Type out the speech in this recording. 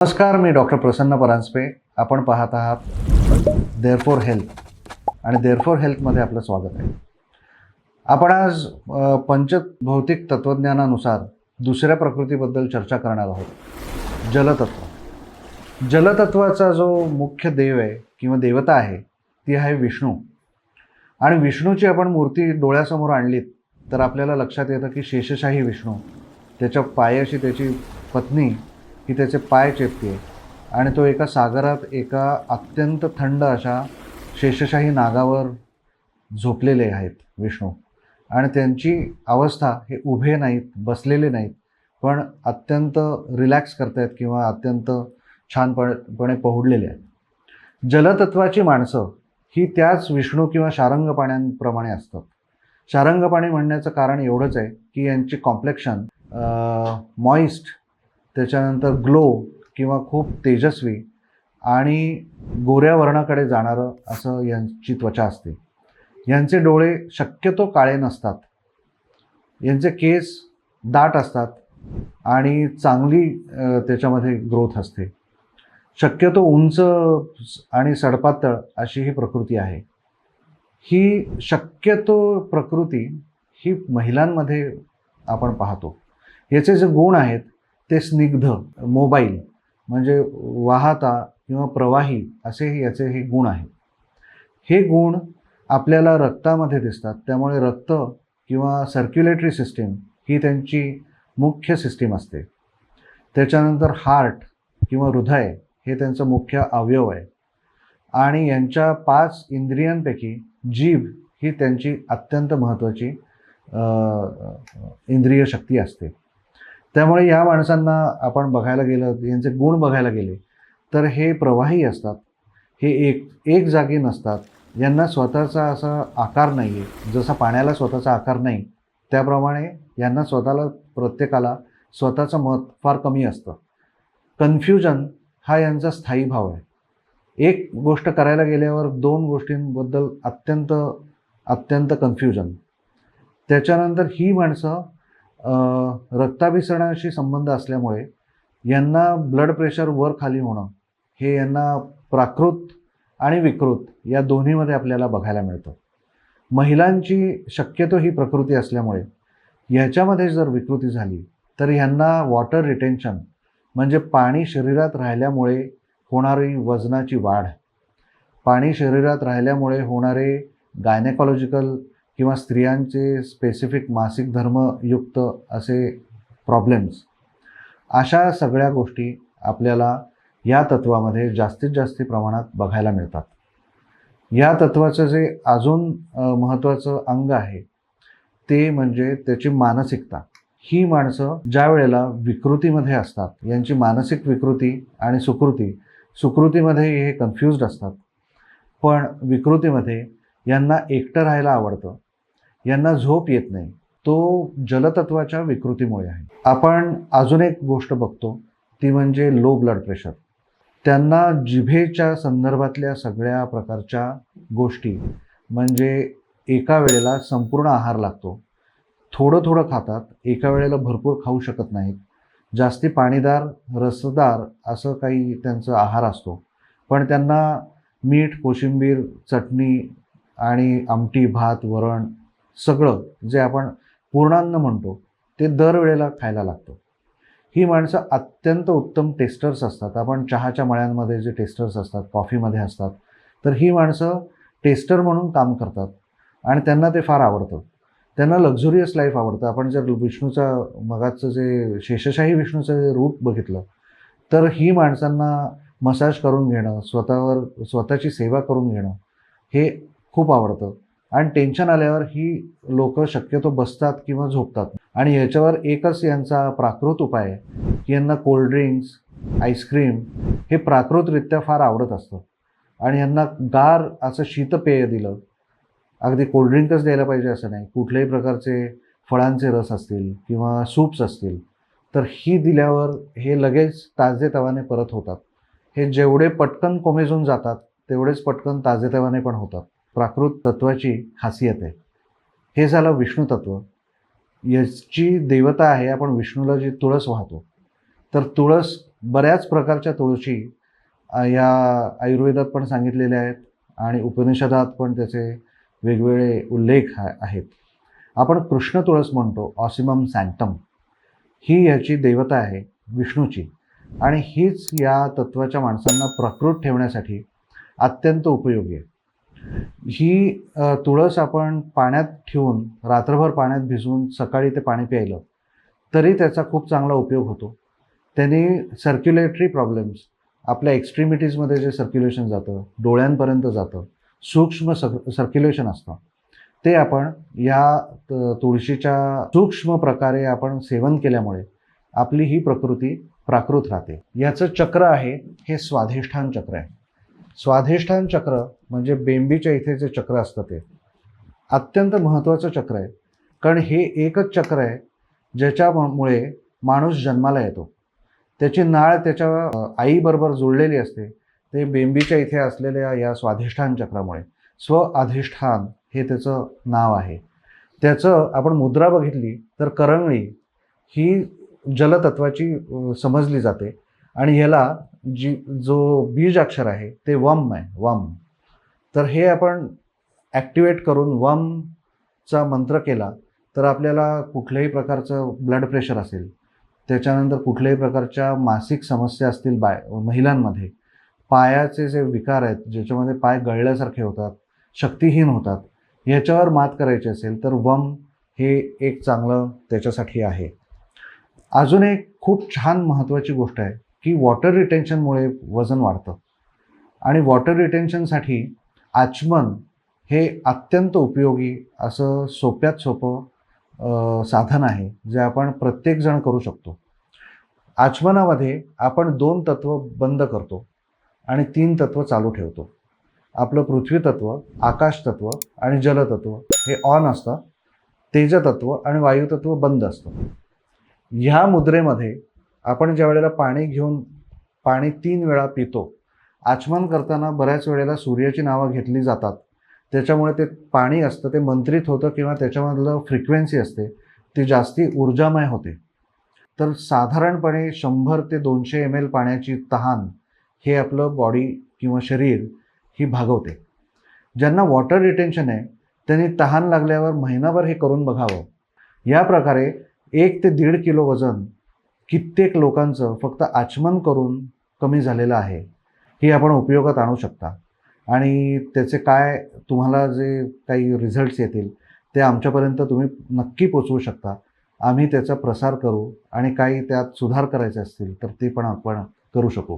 नमस्कार, मी डॉक्टर प्रसन्न परांजपे. आपण पाहत आहात देअरफॉर हेल्थ आणि देअरफॉर हेल्थमध्ये आपलं स्वागत आहे. आपण आज पंचभौतिक तत्त्वज्ञानानुसार दुसऱ्या प्रकृतीबद्दल चर्चा करणार आहोत, जलतत्व. जलतत्वाचा जो मुख्य देव आहे किंवा देवता आहे ती आहे विष्णू. आणि विष्णूची आपण मूर्ती डोळ्यासमोर आणलीत तर आपल्याला लक्षात येतं की शेषशाही विष्णू, त्याच्या पायाशी त्याची पत्नी ही त्याचे पाय चेपते आणि तो एका सागरात एका अत्यंत थंड अशा शेषशाही नागावर झोपलेले आहेत विष्णू. आणि त्यांची अवस्था हे उभे नाहीत, बसलेले नाहीत, पण अत्यंत रिलॅक्स करतायत किंवा अत्यंत छानपणे पहुडलेले आहेत. जलतत्वाची माणसं ही त्याच विष्णू किंवा शारंग पाण्यांप्रमाणे असतात. शारंग पाणी म्हणण्याचं कारण एवढंच आहे की यांची कॉम्प्लेक्शन मॉइस्ट, त्याच्यानंतर ग्लो किंवा खूप तेजस्वी आणि गोऱ्या वर्णाकडे जाणारं असं यांची त्वचा असते. यांचे डोळे शक्यतो काळे नसतात, यांचे केस दाट असतात आणि चांगली त्याच्यामध्ये ग्रोथ असते. शक्यतो उंच आणि सडपातळ अशी ही प्रकृती आहे. ही शक्यतो प्रकृती ही महिलांमध्ये आपण पाहतो. याचे जे गुण आहेत ते स्निग्ध, मोबाईल म्हणजे वाहता किंवा प्रवाही असेही याचे हे गुण आहेत. हे गुण आपल्याला रक्तामध्ये दिसतात. त्यामुळे रक्त किंवा सर्क्युलेटरी सिस्टीम ही त्यांची मुख्य सिस्टीम असते. त्याच्यानंतर हार्ट किंवा हृदय हे त्यांचं मुख्य अवयव आहे. आणि यांच्या 5 इंद्रियांपैकी जीभ ही त्यांची अत्यंत महत्त्वाची इंद्रिय शक्ती असते. त्यामुळे या माणसांना आपण बघायला गेलं, यांचे गुण बघायला गेले तर हे प्रवाही असतात. हे एक जागी नसतात. यांना स्वतःचा असा आकार नाही आहे. जसा पाण्याला स्वतःचा आकार नाही त्याप्रमाणे यांना प्रत्येकाला स्वतःचं मत फार कमी असतं. कन्फ्युजन हा यांचा स्थायी भाव आहे. एक गोष्ट करायला गेल्यावर 2 गोष्टींबद्दल अत्यंत कन्फ्युजन. त्याच्यानंतर ही माणसं रक्ताभिसरणाशी संबंध असल्यामुळे यांना ब्लड प्रेशर वर खाली होणं हे यांना प्राकृत आणि विकृत या दोन्हीमध्ये आपल्याला बघायला मिळतं. महिलांची शक्यतो ही प्रकृती असल्यामुळे ह्याच्यामध्ये जर विकृती झाली तर ह्यांना वॉटर रिटेन्शन म्हणजे पाणी शरीरात राहिल्यामुळे होणारी वजनाची वाढ, पाणी शरीरात राहिल्यामुळे होणारे गायनेकॉलॉजिकल किंवा स्त्रियांचे स्पेसिफिक मासिक धर्मयुक्त असे प्रॉब्लेम्स, अशा सगळ्या गोष्टी आपल्याला या तत्वामध्ये जास्तीत जास्त प्रमाणात बघायला मिळतात. या तत्वाचं जे अजून महत्त्वाचं अंग आहे ते म्हणजे त्याची मानसिकता. ही माणसं ज्या वेळेला विकृतीमध्ये असतात, यांची मानसिक विकृती आणि सुकृतीमध्ये हे कन्फ्युज्ड असतात. पण विकृतीमध्ये यांना एकटं राहायला आवडतं, यांना झोप येत नाही. तो जलतत्वाच्या विकृतीमुळे आहे. आपण अजून एक गोष्ट बघतो ती म्हणजे लो ब्लड प्रेशर. त्यांना जिभेच्या संदर्भातल्या सगळ्या प्रकारच्या गोष्टी म्हणजे एका वेळेला संपूर्ण आहार लागतो. थोडं खातात, एका वेळेला भरपूर खाऊ शकत नाहीत. जास्ती पाणीदार रसदार असं काही त्यांचा आहार असतो. पण त्यांना मीठ, कोशिंबीर, चटणी आणि आमटी, भात, वरण सगळं जे आपण पूर्णान्न म्हणतो ते दरवेळेला खायला लागतं. ही माणसं अत्यंत उत्तम टेस्टर्स असतात. आपण चहाच्या मळ्यांमध्ये जे टेस्टर्स असतात, कॉफीमध्ये असतात, तर ही माणसं टेस्टर म्हणून काम करतात आणि त्यांना ते फार आवडतं. त्यांना लक्झुरियस लाईफ आवडतं. आपण जर विष्णूचा मगाचं जे शेषशाही विष्णूचं जे रूप बघितलं तर ही माणसांना मसाज करून घेणं, स्वतःची सेवा करून घेणं हे खूप आवडतं. आणि टेन्शन आल्यावर ही लोक शक्यतो बसतात किंवा झोपतात. आणि ह्याच्यावर एकच यांचा प्राकृत उपाय आहे की यांना कोल्ड्रिंक्स, आईस्क्रीम हे प्राकृतरित्या फार आवडत असतं. आणि यांना गार असं शीतपेय दिलं, अगदी कोल्ड्रिंकच द्यायला पाहिजे असं नाही, कुठल्याही प्रकारचे फळांचे रस असतील किंवा सूप्स असतील तर ही दिल्यावर हे लगेच ताजेतवाने परत होतात. हे जेवढे पटकन कोमेजून जातात तेवढेच पटकन ताजेतवाने पण होतात. प्राकृत तत्वाची खासियत आहे. हे झालं विष्णू तत्व. याची देवता आहे आपण विष्णूला जी तुळस वाहतो, तर तुळस बऱ्याच प्रकारच्या तुळशी या आयुर्वेदात पण सांगितलेल्या आहेत आणि उपनिषदात पण त्याचे वेगवेगळे उल्लेख आहेत. आपण कृष्ण तुळस म्हणतो, ऑसिमम सॅन्टम, ही याची देवता आहे विष्णूची, आणि हीच या तत्त्वाच्या माणसांना प्रकृत ठेवण्यासाठी अत्यंत उपयोगी आहे. ही तुळस आपण पाण्यात ठेवून रात्रभर पाण्यात भिजवून सकाळी ते पाणी प्यायलं तरी त्याचा खूप चांगला उपयोग होतो. त्याने सर्क्युलेटरी प्रॉब्लेम्स, आपल्या एक्स्ट्रीमिटीजमध्ये जे सर्क्युलेशन जातं, डोळ्यांपर्यंत जातं, सूक्ष्म सर्क्युलेशन असतं, ते आपण या तुळशीच्या सूक्ष्म प्रकारे आपण सेवन केल्यामुळे आपली ही प्रकृती प्राकृत राहते. याचं चक्र आहे हे स्वाधिष्ठान चक्र आहे. स्वाधिष्ठान चक्र म्हणजे बेंबीच्या इथे जे चक्र असतं ते अत्यंत महत्त्वाचं चक्र आहे, कारण हे एकच चक्र आहे ज्याच्यामुळे माणूस जन्माला येतो. त्याची नाळ त्याच्या आईबरोबर जुळलेली असते, ते बेंबीच्या इथे असलेल्या या स्वाधिष्ठान चक्रामुळे. स्वाधिष्ठान हे त्याचं नाव आहे. त्याचं आपण मुद्रा बघितली तर करंगळी ही जलतत्वाची समजली जाते आणि ह्याला जो बीज अक्षर आहे ते वम आहे, वम. तर हे आपण ॲक्टिवेट करून वमचा मंत्र केला तर आपल्याला कुठल्याही प्रकारचं ब्लड प्रेशर असेल, त्याच्यानंतर कुठल्याही प्रकारच्या मासिक समस्या असतील महिलांमध्ये, पायाचे जे विकार आहेत ज्याच्यामध्ये पाय गळल्यासारखे होतात, शक्तिहीन होतात, ह्याच्यावर मात करायची असेल तर वम हे एक चांगलं त्याच्यासाठी आहे. अजून एक खूप छान महत्त्वाची गोष्ट आहे की वॉटर रिटेन्शनमुळे वजन वाढतं आणि वॉटर रिटेन्शनसाठी आचमन हे अत्यंत उपयोगी असं सोप्यात सोपं साधन आहे जे आपण प्रत्येकजण करू शकतो. आचमनामध्ये आपण 2 तत्व बंद करतो आणि 3 तत्व चालू ठेवतो. आपलं पृथ्वी तत्व, आकाश तत्व आणि जलतत्व हे ऑन असतं, तेजतत्व आणि वायुतत्व बंद असतं. ह्या मुद्रेमध्ये आपण ज्या वेळेला पाणी घेऊन पाणी 3 वेळा पितो, आचमन करताना बऱ्याच वेळेला सूर्याची नावं घेतली जातात, त्याच्यामुळे ते पाणी असतं ते मंत्रित होतं किंवा त्याच्यामधलं फ्रिक्वेन्सी असते ती जास्ती ऊर्जामय होते. तर साधारणपणे 100 ते 200 ml पाण्याची तहान हे आपलं बॉडी किंवा शरीर ही भागवते. ज्यांना वॉटर रिटेन्शन आहे त्यांनी तहान लागल्यावर महिनाभर हे करून बघावं. या प्रकारे 1 ते 1.5 किलो वजन कित्येक लोकांचं फक्त आचमन करून कमी झालेलं आहे. ही आपण उपयोगात आणू शकता आणि त्याचे काय तुम्हाला जे काही रिझल्ट्स येतील ते आमच्यापर्यंत तुम्ही नक्की पोचवू शकता. आम्ही त्याचा प्रसार करू आणि काही त्यात सुधार करायचे असतील तर ते पण आपण करू शकू.